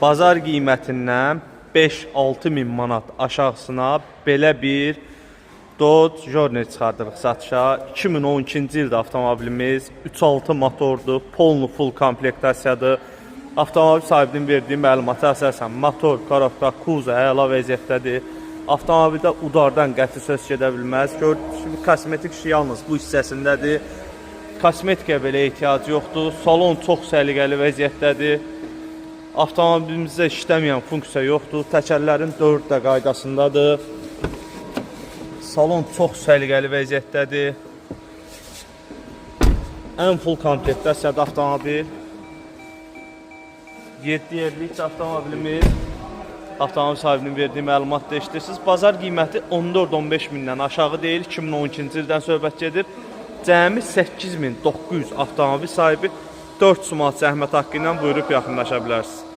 bazar qiymətindən 5-6 min manat aşağısına belə bir Dodge Journey çıxardırıq satışa. 2012-ci ildə avtomobilimiz 3.6 motordur, polnu full komplektasiyadır. Avtomobil sahibinin verdiyi məlumata əsasən motor, korobka, kuza əla vəziyyətdədir. Avtomobildə udardan qəti söz gedə bilməz. Gördüyünüz kimi kosmetik işi yalnız bu hissəsindədir. Kosmetikə belə ehtiyac yoxdur. Salon çox səliqəli vəziyyətdədir. Avtomobilimizdə işləməyən funksiya yoxdur. Təkərlərin 4 də qaydasındadır. Salon çox səliqəli vəziyyətdədir. Ən full komplektasiyadır avtomobil. 7 yerlik avtomobilimiz. Avtomobil sahibinin verdiyi məlumatda eşitirsiniz. Bazar qiyməti 14-15 mindən aşağı deyil. 2012-ci ildən söhbət gedir. Cəmi 8900 avtomobil sahibi 4 manat zəhmət haqqı ilə buyurub yaxınlaşa bilərsiniz.